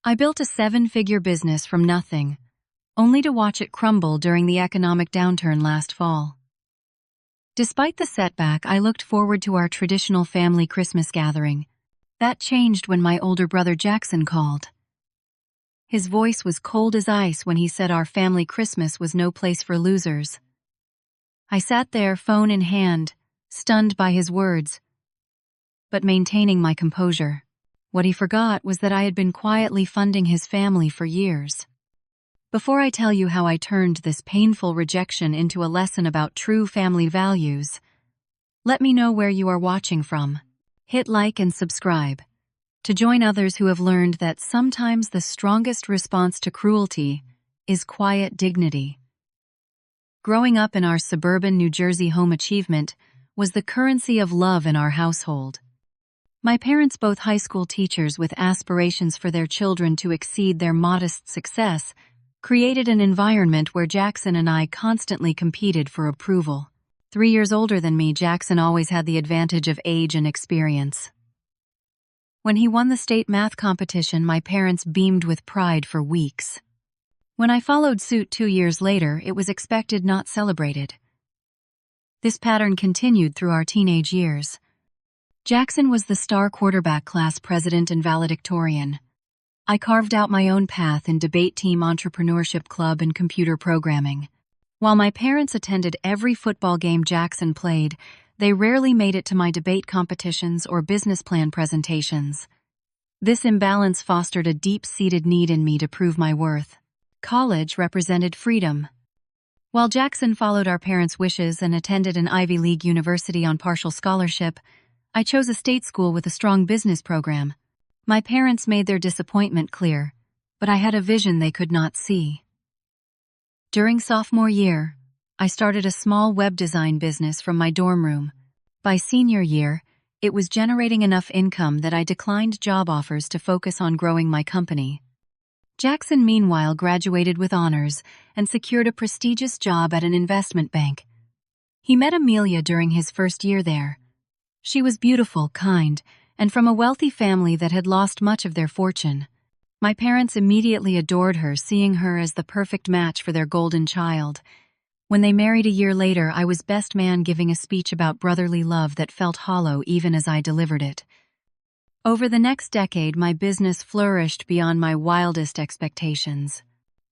I built a seven-figure business from nothing, only to watch it crumble during the economic downturn last fall. Despite the setback, I looked forward to our traditional family Christmas gathering. That changed when my older brother Jackson called. His voice was cold as ice when he said our family Christmas was no place for losers. I sat there, phone in hand, stunned by his words, but maintaining my composure. What he forgot was that I had been quietly funding his family for years. Before I tell you how I turned this painful rejection into a lesson about true family values, let me know where you are watching from. Hit like and subscribe to join others who have learned that sometimes the strongest response to cruelty is quiet dignity. Growing up in our suburban New Jersey home, achievement was the currency of love in our household. My parents, both high school teachers with aspirations for their children to exceed their modest success, created an environment where Jackson and I constantly competed for approval. 3 years older than me, Jackson always had the advantage of age and experience. When he won the state math competition, my parents beamed with pride for weeks. When I followed suit 2 years later, it was expected, not celebrated. This pattern continued through our teenage years. Jackson was the star quarterback, class president, and valedictorian. I carved out my own path in debate team, entrepreneurship club, and computer programming. While my parents attended every football game Jackson played, they rarely made it to my debate competitions or business plan presentations. This imbalance fostered a deep-seated need in me to prove my worth. College represented freedom. While Jackson followed our parents' wishes and attended an Ivy League university on partial scholarship, I chose a state school with a strong business program. My parents made their disappointment clear, but I had a vision they could not see. During sophomore year, I started a small web design business from my dorm room. By senior year, it was generating enough income that I declined job offers to focus on growing my company. Jackson, meanwhile, graduated with honors and secured a prestigious job at an investment bank. He met Amelia during his first year there. She was beautiful, kind, and from a wealthy family that had lost much of their fortune. My parents immediately adored her, seeing her as the perfect match for their golden child. When they married a year later, I was best man, giving a speech about brotherly love that felt hollow even as I delivered it. Over the next decade, my business flourished beyond my wildest expectations.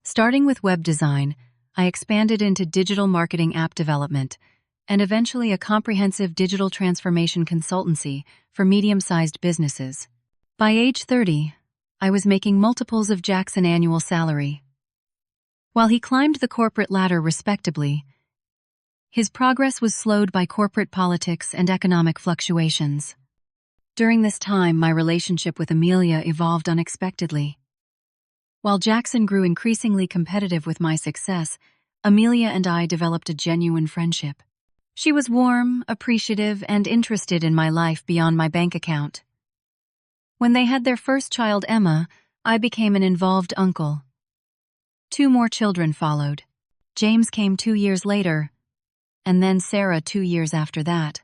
Starting with web design, I expanded into digital marketing, app development, and eventually a comprehensive digital transformation consultancy for medium-sized businesses. By age 30, I was making multiples of Jackson's annual salary. While he climbed the corporate ladder respectably, his progress was slowed by corporate politics and economic fluctuations. During this time, my relationship with Amelia evolved unexpectedly. While Jackson grew increasingly competitive with my success, Amelia and I developed a genuine friendship. She was warm, appreciative, and interested in my life beyond my bank account. When they had their first child, Emma, I became an involved uncle. 2 more children followed. James came 2 years later, and then Sarah 2 years after that.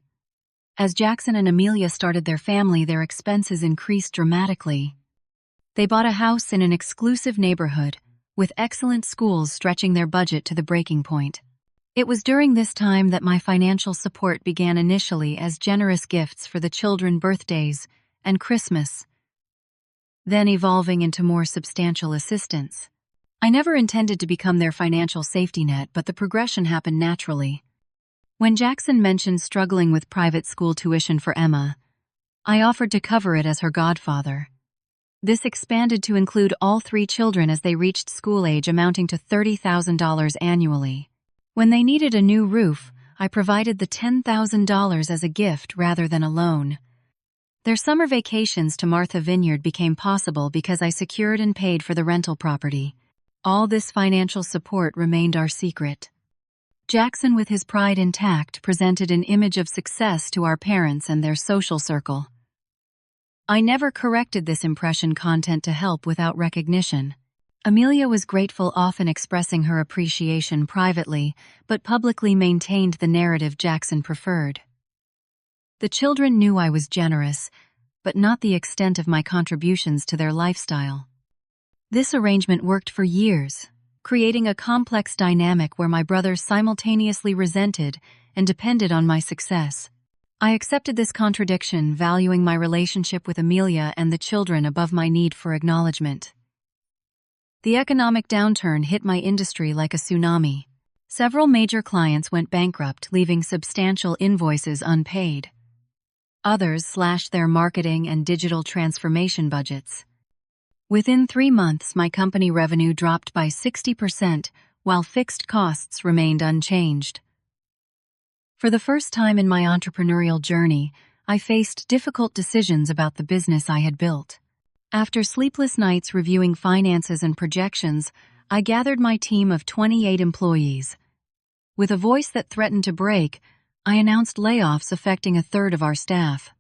As Jackson and Amelia started their family, their expenses increased dramatically. They bought a house in an exclusive neighborhood, with excellent schools stretching their budget to the breaking point. It was during this time that my financial support began, initially as generous gifts for the children's birthdays and Christmas, then evolving into more substantial assistance. I never intended to become their financial safety net, but the progression happened naturally. When Jackson mentioned struggling with private school tuition for Emma, I offered to cover it as her godfather. This expanded to include all 3 children as they reached school age, amounting to $30,000 annually. When they needed a new roof, I provided the $10,000 as a gift rather than a loan. Their summer vacations to Martha Vineyard became possible because I secured and paid for the rental property. All this financial support remained our secret. Jackson, with his pride intact, presented an image of success to our parents and their social circle. I never corrected this impression content to help without recognition. Amelia was grateful, often expressing her appreciation privately, but publicly maintained the narrative Jackson preferred. The children knew I was generous, but not the extent of my contributions to their lifestyle. This arrangement worked for years, creating a complex dynamic where my brothers simultaneously resented and depended on my success. I accepted this contradiction, valuing my relationship with Amelia and the children above my need for acknowledgement. The economic downturn hit my industry like a tsunami. Several major clients went bankrupt, leaving substantial invoices unpaid. Others slashed their marketing and digital transformation budgets. Within 3 months, my company revenue dropped by 60%, while fixed costs remained unchanged. For the first time in my entrepreneurial journey, I faced difficult decisions about the business I had built. After sleepless nights reviewing finances and projections, I gathered my team of 28 employees. With a voice that threatened to break, I announced layoffs affecting a third of our staff.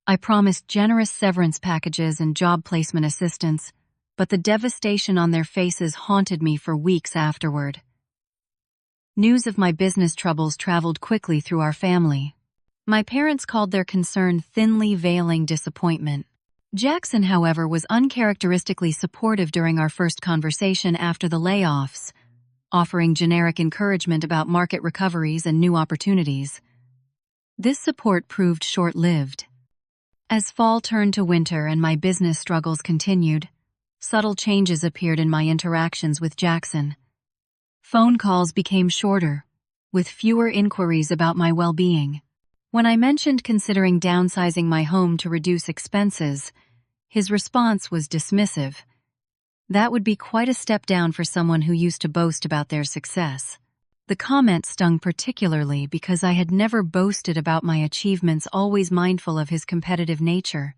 I promised generous severance packages and job placement assistance, but the devastation on their faces haunted me for weeks afterward. News of my business troubles traveled quickly through our family. My parents called their concern thinly veiling disappointment. Jackson, however, was uncharacteristically supportive during our first conversation after the layoffs, offering generic encouragement about market recoveries and new opportunities. This support proved short-lived. As fall turned to winter and my business struggles continued, subtle changes appeared in my interactions with Jackson. Phone calls became shorter, with fewer inquiries about my well-being. When I mentioned considering downsizing my home to reduce expenses, his response was dismissive. That would be quite a step down for someone who used to boast about their success. The comment stung particularly because I had never boasted about my achievements, always mindful of his competitive nature.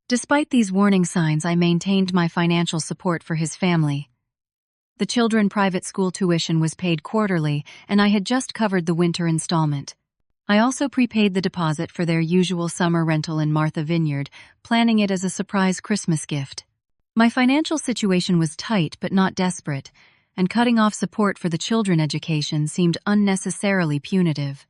Despite these warning signs, I maintained my financial support for his family. The children's private school tuition was paid quarterly, and I had just covered the winter installment. I also prepaid the deposit for their usual summer rental in Martha Vineyard, planning it as a surprise Christmas gift. My financial situation was tight but not desperate, and cutting off support for the children's education seemed unnecessarily punitive.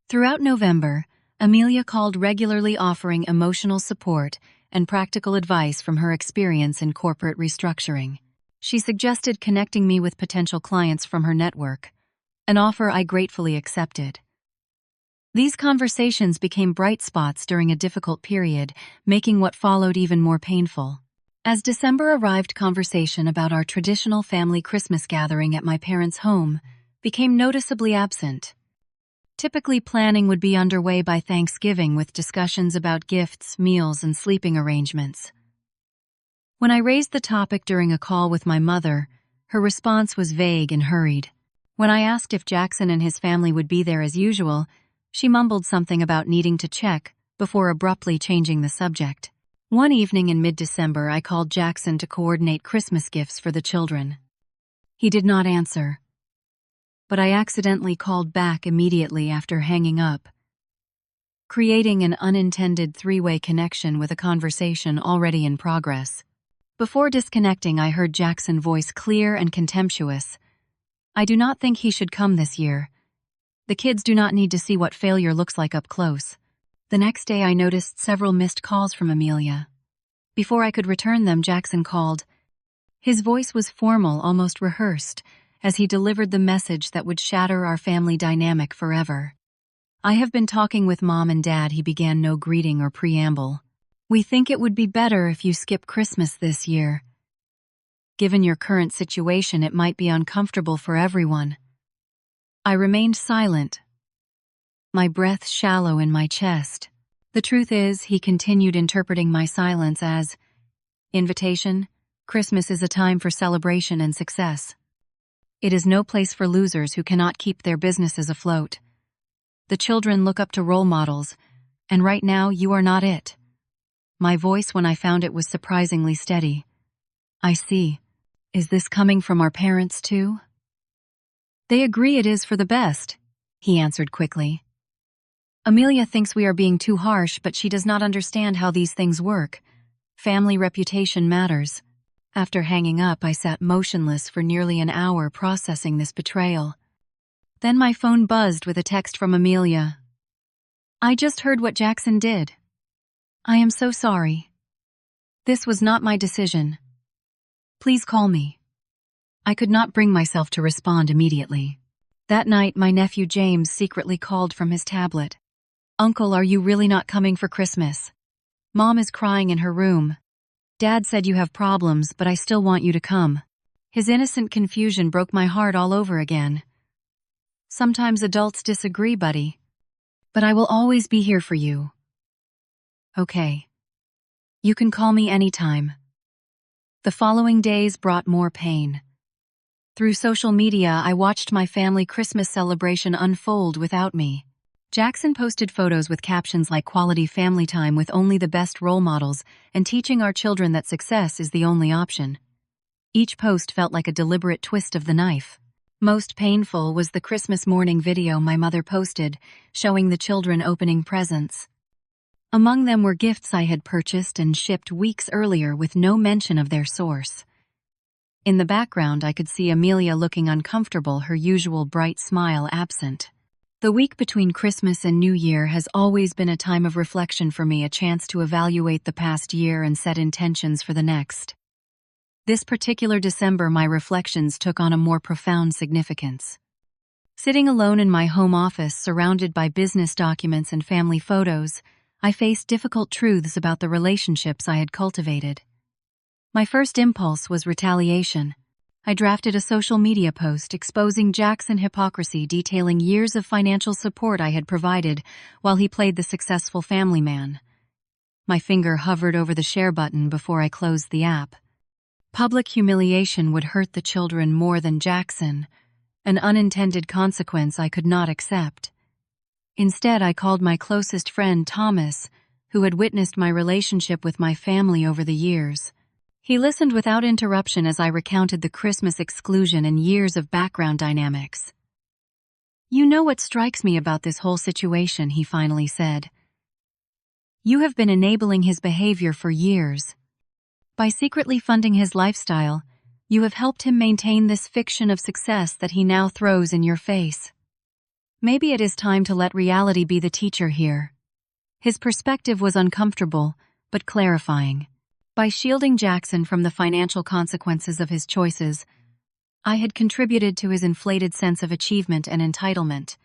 Throughout November, Amelia called regularly, offering emotional support and practical advice from her experience in corporate restructuring. She suggested connecting me with potential clients from her network, an offer I gratefully accepted. These conversations became bright spots during a difficult period, making what followed even more painful. As December arrived, conversation about our traditional family Christmas gathering at my parents' home became noticeably absent. Typically, planning would be underway by Thanksgiving, with discussions about gifts, meals, and sleeping arrangements. When I raised the topic during a call with my mother, her response was vague and hurried. When I asked if Jackson and his family would be there as usual, she mumbled something about needing to check before abruptly changing the subject. One evening in mid-December, I called Jackson to coordinate Christmas gifts for the children. He did not answer, but I accidentally called back immediately after hanging up, creating an unintended three-way connection with a conversation already in progress. Before disconnecting, I heard Jackson's voice clear and contemptuous. "I do not think he should come this year. The kids do not need to see what failure looks like up close." The next day, I noticed several missed calls from Amelia. Before I could return them, Jackson called. His voice was formal, almost rehearsed, as he delivered the message that would shatter our family dynamic forever. "I have been talking with Mom and Dad," he began, no greeting or preamble. "We think it would be better if you skip Christmas this year. Given your current situation, it might be uncomfortable for everyone." I remained silent, my breath shallow in my chest. "The truth is," he continued, interpreting my silence as invitation, "Christmas is a time for celebration and success. It is no place for losers who cannot keep their businesses afloat. The children look up to role models, and right now you are not it." My voice, when I found it, was surprisingly steady. "I see. Is this coming from our parents too?" "They agree it is for the best," he answered quickly. "Amelia thinks we are being too harsh, but she does not understand how these things work. Family reputation matters." After hanging up, I sat motionless for nearly an hour, processing this betrayal. Then my phone buzzed with a text from Amelia. "I just heard what Jackson did. I am so sorry. This was not my decision. Please call me. I could not bring myself to respond immediately. That night, my nephew James secretly called from his tablet. Uncle, are you really not coming for Christmas? Mom is crying in her room. Dad said you have problems, but I still want you to come. His innocent confusion broke my heart all over again. Sometimes adults disagree, buddy. But I will always be here for you. Okay. You can call me anytime. The following days brought more pain. Through social media, I watched my family Christmas celebration unfold without me. Jackson posted photos with captions like quality family time with only the best role models and teaching our children that success is the only option. Each post felt like a deliberate twist of the knife. Most painful was the Christmas morning video my mother posted, showing the children opening presents. Among them were gifts I had purchased and shipped weeks earlier with no mention of their source. In the background, I could see Amelia looking uncomfortable, her usual bright smile absent. The week between Christmas and New Year has always been a time of reflection for me, a chance to evaluate the past year and set intentions for the next. This particular December, my reflections took on a more profound significance. Sitting alone in my home office, surrounded by business documents and family photos, I faced difficult truths about the relationships I had cultivated. My first impulse was retaliation. I drafted a social media post exposing Jackson hypocrisy, detailing years of financial support I had provided while he played the successful family man. My finger hovered over the share button before I closed the app. Public humiliation would hurt the children more than Jackson, an unintended consequence I could not accept. Instead, I called my closest friend, Thomas, who had witnessed my relationship with my family over the years. He listened without interruption as I recounted the Christmas exclusion and years of background dynamics. "You know what strikes me about this whole situation," he finally said. "You have been enabling his behavior for years. By secretly funding his lifestyle, you have helped him maintain this fiction of success that he now throws in your face. Maybe it is time to let reality be the teacher here." His perspective was uncomfortable, but clarifying. By shielding Jackson from the financial consequences of his choices, I had contributed to his inflated sense of achievement and entitlement.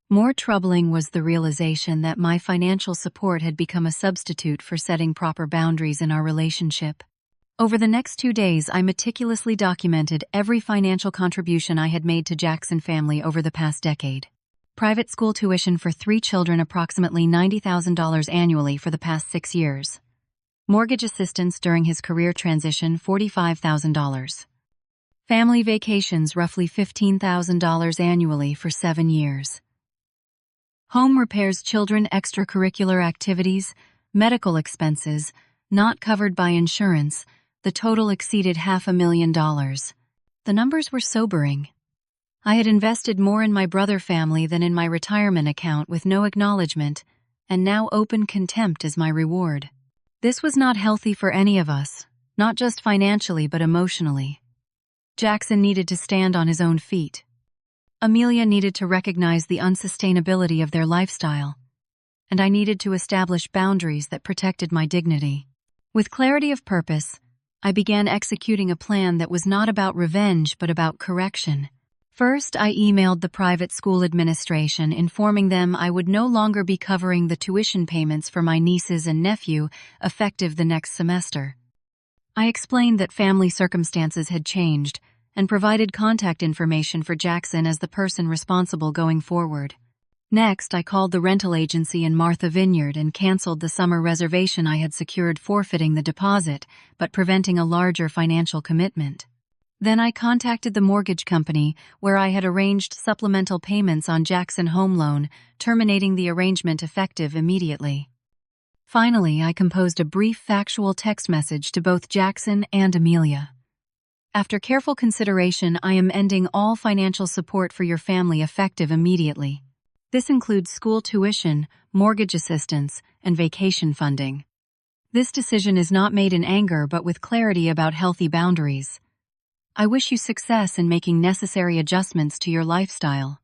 More troubling was the realization that my financial support had become a substitute for setting proper boundaries in our relationship. Over the next 2 days, I meticulously documented every financial contribution I had made to Jackson family over the past decade. Private school tuition for 3 children, approximately $90,000 annually for the past 6 years. Mortgage assistance during his career transition, $45,000. Family vacations, roughly $15,000 annually for 7 years. Home repairs, children, extracurricular activities, medical expenses, not covered by insurance, the total exceeded $500,000. The numbers were sobering. I had invested more in my brother family than in my retirement account with no acknowledgement, and now open contempt as my reward. This was not healthy for any of us, not just financially but emotionally. Jackson needed to stand on his own feet. Amelia needed to recognize the unsustainability of their lifestyle, and I needed to establish boundaries that protected my dignity. With clarity of purpose, I began executing a plan that was not about revenge but about correction. First, I emailed the private school administration, informing them I would no longer be covering the tuition payments for my nieces and nephew, effective the next semester. I explained that family circumstances had changed and provided contact information for Jackson as the person responsible going forward. Next, I called the rental agency in Martha Vineyard and canceled the summer reservation I had secured, forfeiting the deposit but preventing a larger financial commitment. Then I contacted the mortgage company, where I had arranged supplemental payments on Jackson home loan, terminating the arrangement effective immediately. Finally, I composed a brief factual text message to both Jackson and Amelia. "After careful consideration, I am ending all financial support for your family effective immediately. This includes school tuition, mortgage assistance, and vacation funding. This decision is not made in anger but with clarity about healthy boundaries. I wish you success in making necessary adjustments to your lifestyle."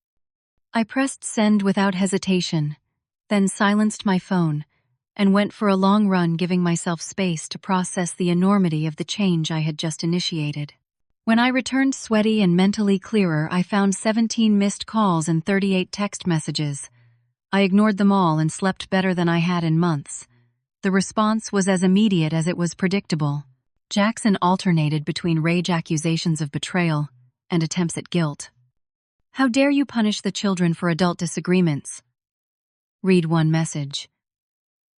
I pressed send without hesitation, then silenced my phone, and went for a long run, giving myself space to process the enormity of the change I had just initiated. When I returned sweaty and mentally clearer, I found 17 missed calls and 38 text messages. I ignored them all and slept better than I had in months. The response was as immediate as it was predictable. Jackson alternated between rage accusations of betrayal and attempts at guilt. "How dare you punish the children for adult disagreements?" Read one message.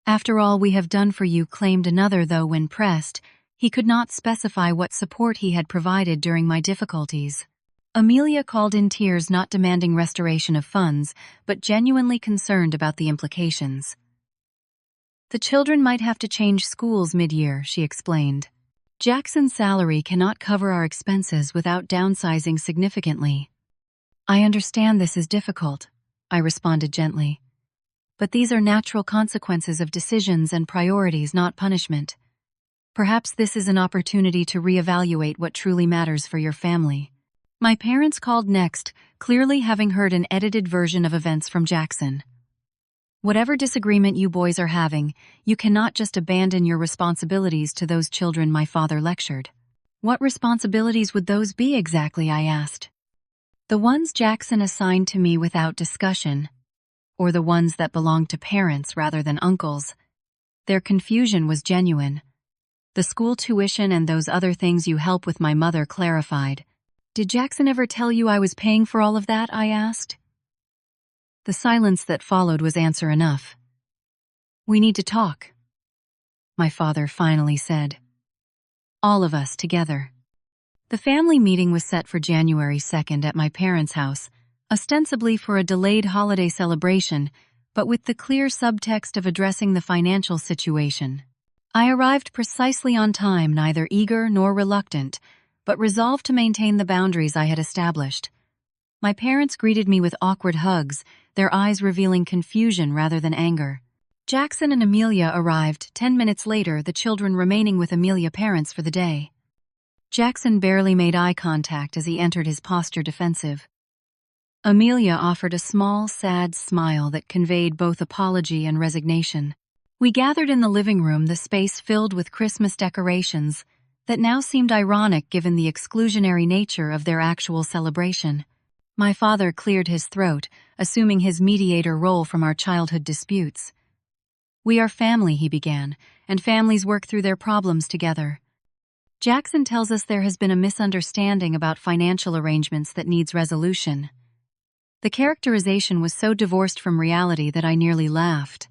"After all we have done for you," claimed another, though when pressed, he could not specify what support he had provided during my difficulties. Amelia called in tears, not demanding restoration of funds, but genuinely concerned about the implications. "The children might have to change schools mid-year," she explained. "Jackson's salary cannot cover our expenses without downsizing significantly." "I understand this is difficult," I responded gently. "But these are natural consequences of decisions and priorities, not punishment. Perhaps this is an opportunity to reevaluate what truly matters for your family." My parents called next, clearly having heard an edited version of events from Jackson. "Whatever disagreement you boys are having, you cannot just abandon your responsibilities to those children," my father lectured. "What responsibilities would those be exactly?" I asked. "The ones Jackson assigned to me without discussion, or the ones that belonged to parents rather than uncles." Their confusion was genuine. "The school tuition and those other things you help with," my mother clarified. "Did Jackson ever tell you I was paying for all of that?" I asked. The silence that followed was answer enough. "We need to talk," my father finally said. "All of us together." The family meeting was set for January 2nd at my parents' house, ostensibly for a delayed holiday celebration, but with the clear subtext of addressing the financial situation. I arrived precisely on time, neither eager nor reluctant, but resolved to maintain the boundaries I had established. My parents greeted me with awkward hugs, their eyes revealing confusion rather than anger. Jackson and Amelia arrived 10 minutes later, the children remaining with Amelia's parents for the day. Jackson barely made eye contact as he entered, his posture defensive. Amelia offered a small, sad smile that conveyed both apology and resignation. We gathered in the living room, the space filled with Christmas decorations that now seemed ironic given the exclusionary nature of their actual celebration. My father cleared his throat, assuming his mediator role from our childhood disputes. "We are family," he began, "and families work through their problems together. Jackson tells us there has been a misunderstanding about financial arrangements that needs resolution." The characterization was so divorced from reality that I nearly laughed.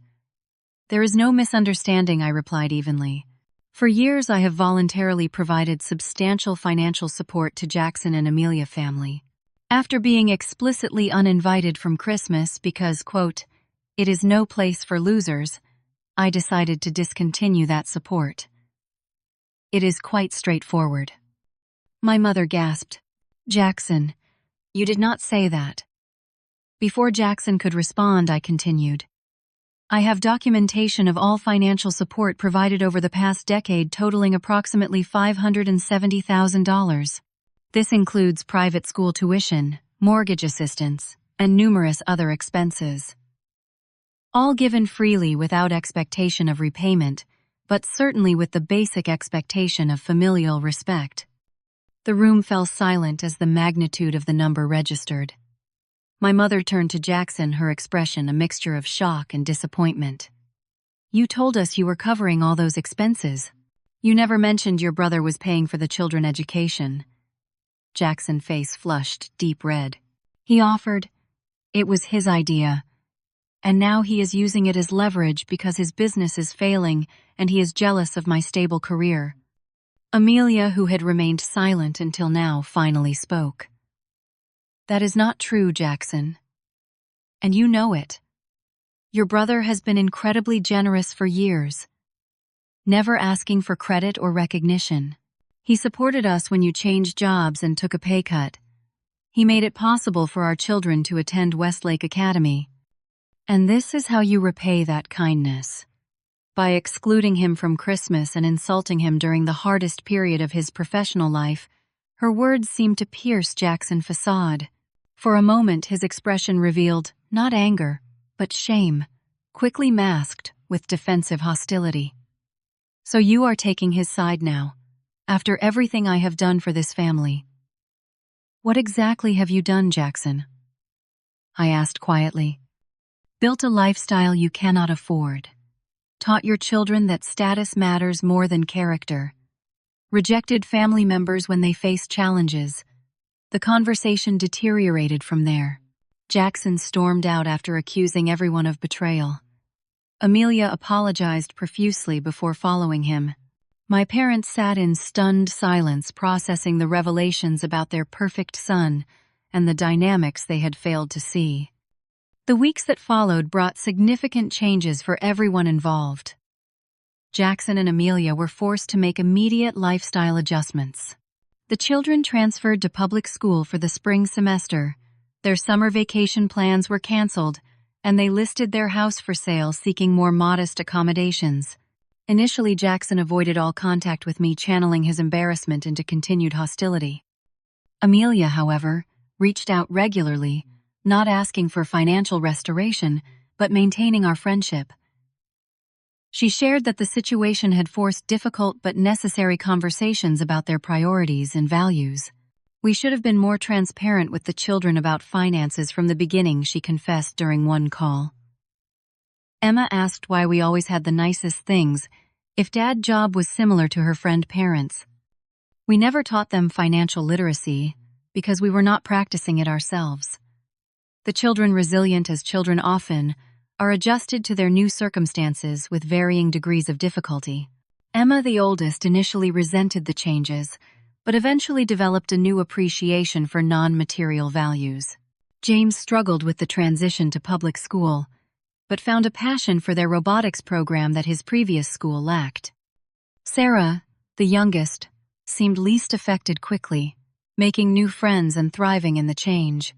"There is no misunderstanding," I replied evenly. "For years I have voluntarily provided substantial financial support to Jackson and Amelia family. After being explicitly uninvited from Christmas because, quote, it is no place for losers, I decided to discontinue that support." "It is quite straightforward." My mother gasped. "Jackson, you did not say that." Before Jackson could respond, I continued. "I have documentation of all financial support provided over the past decade totaling approximately $570,000. This includes private school tuition, mortgage assistance, and numerous other expenses. All given freely without expectation of repayment, but certainly with the basic expectation of familial respect." The room fell silent as the magnitude of the number registered. My mother turned to Jackson, her expression a mixture of shock and disappointment. "You told us you were covering all those expenses. You never mentioned your brother was paying for the children's education." Jackson's face flushed deep red. "He offered. It was his idea. And now he is using it as leverage because his business is failing and he is jealous of my stable career." Amelia, who had remained silent until now, finally spoke. "That is not true, Jackson. And you know it. Your brother has been incredibly generous for years, never asking for credit or recognition. He supported us when you changed jobs and took a pay cut. He made it possible for our children to attend Westlake Academy. And this is how you repay that kindness. By excluding him from Christmas and insulting him during the hardest period of his professional life." Her words seemed to pierce Jackson's facade. For a moment his expression revealed not anger, but shame, quickly masked with defensive hostility. "So you are taking his side now, after everything I have done for this family." "What exactly have you done, Jackson?" I asked quietly. "Built a lifestyle you cannot afford. Taught your children that status matters more than character. Rejected family members when they face challenges." The conversation deteriorated from there. Jackson stormed out after accusing everyone of betrayal. Amelia apologized profusely before following him. My parents sat in stunned silence, processing the revelations about their perfect son and the dynamics they had failed to see. The weeks that followed brought significant changes for everyone involved. Jackson and Amelia were forced to make immediate lifestyle adjustments. The children transferred to public school for the spring semester. Their summer vacation plans were canceled, and they listed their house for sale, seeking more modest accommodations. Initially, Jackson avoided all contact with me, channeling his embarrassment into continued hostility. Amelia, however, reached out regularly, not asking for financial restoration, but maintaining our friendship. She shared that the situation had forced difficult but necessary conversations about their priorities and values. "We should have been more transparent with the children about finances from the beginning," she confessed during one call. Emma asked why we always had the nicest things, if Dad's job was similar to her friend parents. "We never taught them financial literacy because we were not practicing it ourselves." The children, resilient as children often, are adjusted to their new circumstances with varying degrees of difficulty. Emma, the oldest, initially resented the changes, but eventually developed a new appreciation for non-material values. James struggled with the transition to public school, but found a passion for their robotics program that his previous school lacked. Sarah, the youngest, seemed least affected quickly, making new friends and thriving in the change.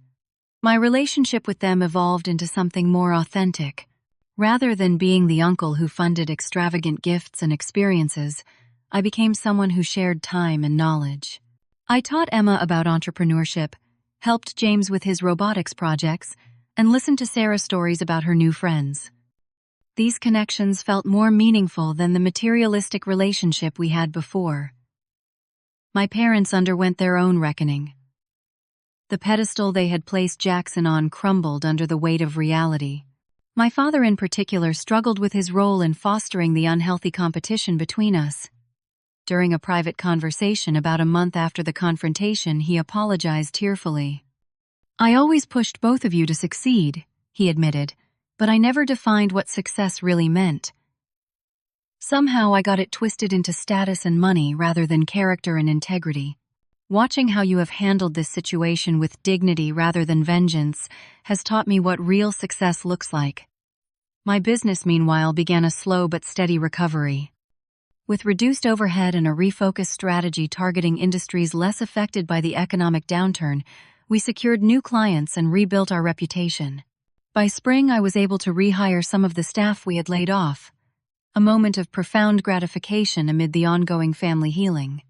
My relationship with them evolved into something more authentic. Rather than being the uncle who funded extravagant gifts and experiences, I became someone who shared time and knowledge. I taught Emma about entrepreneurship, helped James with his robotics projects, and listened to Sarah's stories about her new friends. These connections felt more meaningful than the materialistic relationship we had before. My parents underwent their own reckoning. The pedestal they had placed Jackson on crumbled under the weight of reality. My father in particular struggled with his role in fostering the unhealthy competition between us. During a private conversation about a month after the confrontation, he apologized tearfully. "I always pushed both of you to succeed," he admitted, "but I never defined what success really meant. Somehow I got it twisted into status and money rather than character and integrity. Watching how you have handled this situation with dignity rather than vengeance has taught me what real success looks like." My business, meanwhile, began a slow but steady recovery. With reduced overhead and a refocused strategy targeting industries less affected by the economic downturn, we secured new clients and rebuilt our reputation. By spring, I was able to rehire some of the staff we had laid off, a moment of profound gratification amid the ongoing family healing.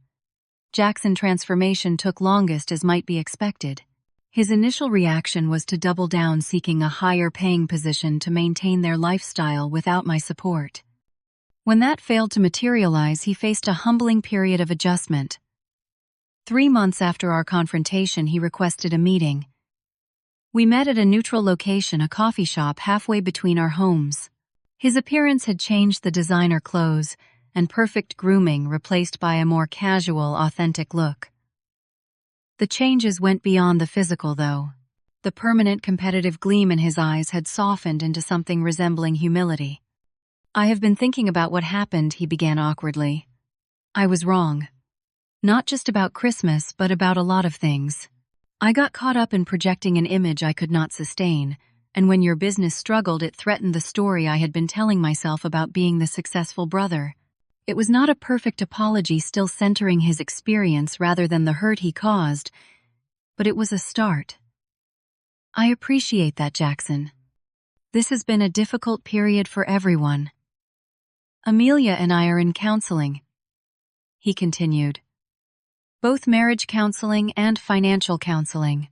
Jackson's transformation took longest, as might be expected. His initial reaction was to double down, seeking a higher-paying position to maintain their lifestyle without my support. When that failed to materialize, he faced a humbling period of adjustment. 3 months after our confrontation, he requested a meeting. We met at a neutral location, a coffee shop halfway between our homes. His appearance had changed, the designer clothes and perfect grooming replaced by a more casual, authentic look. The changes went beyond the physical, though. The permanent competitive gleam in his eyes had softened into something resembling humility. "I have been thinking about what happened," he began awkwardly. "I was wrong. Not just about Christmas, but about a lot of things. I got caught up in projecting an image I could not sustain, and when your business struggled, it threatened the story I had been telling myself about being the successful brother. It was not a perfect apology, still centering his experience rather than the hurt he caused, but it was a start. I appreciate that, Jackson. This has been a difficult period for everyone. Amelia and I are in counseling," he continued. "Both marriage counseling and financial counseling.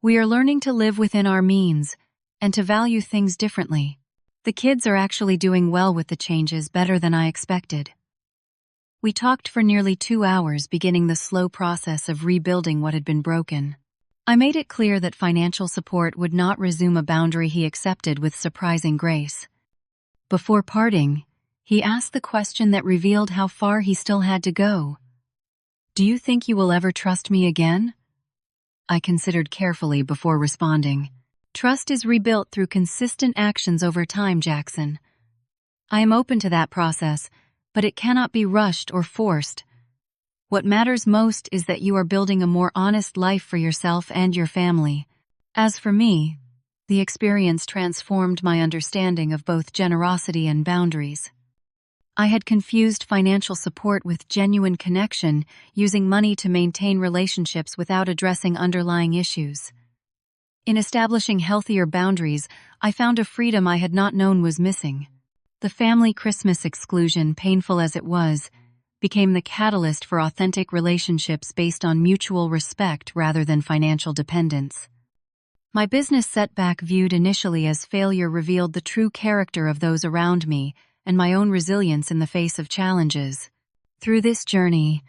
We are learning to live within our means and to value things differently. The kids are actually doing well with the changes, better than I expected. We talked for nearly 2 hours, beginning the slow process of rebuilding what had been broken. I made it clear that financial support would not resume, a boundary he accepted with surprising grace. Before parting, he asked the question that revealed how far he still had to go. "Do you think you will ever trust me again?" I considered carefully before responding. "Trust is rebuilt through consistent actions over time, Jackson. I am open to that process, but it cannot be rushed or forced. What matters most is that you are building a more honest life for yourself and your family." As for me, the experience transformed my understanding of both generosity and boundaries. I had confused financial support with genuine connection, using money to maintain relationships without addressing underlying issues. In establishing healthier boundaries, I found a freedom I had not known was missing. The family Christmas exclusion, painful as it was, became the catalyst for authentic relationships based on mutual respect rather than financial dependence. My business setback, viewed initially as failure, revealed the true character of those around me and my own resilience in the face of challenges. Through this journey,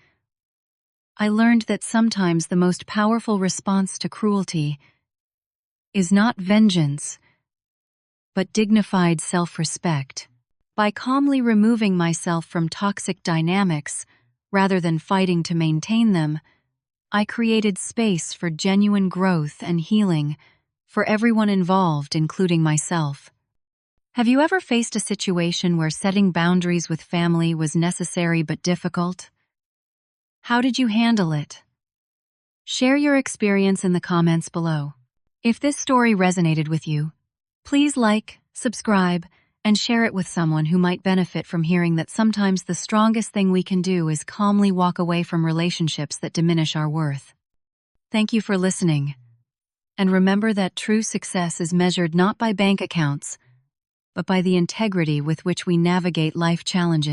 I learned that sometimes the most powerful response to cruelty is not vengeance, but dignified self-respect. By calmly removing myself from toxic dynamics, rather than fighting to maintain them, I created space for genuine growth and healing for everyone involved, including myself. Have you ever faced a situation where setting boundaries with family was necessary but difficult? How did you handle it? Share your experience in the comments below. If this story resonated with you, please like, subscribe, and share it with someone who might benefit from hearing that sometimes the strongest thing we can do is calmly walk away from relationships that diminish our worth. Thank you for listening. And remember that true success is measured not by bank accounts, but by the integrity with which we navigate life challenges.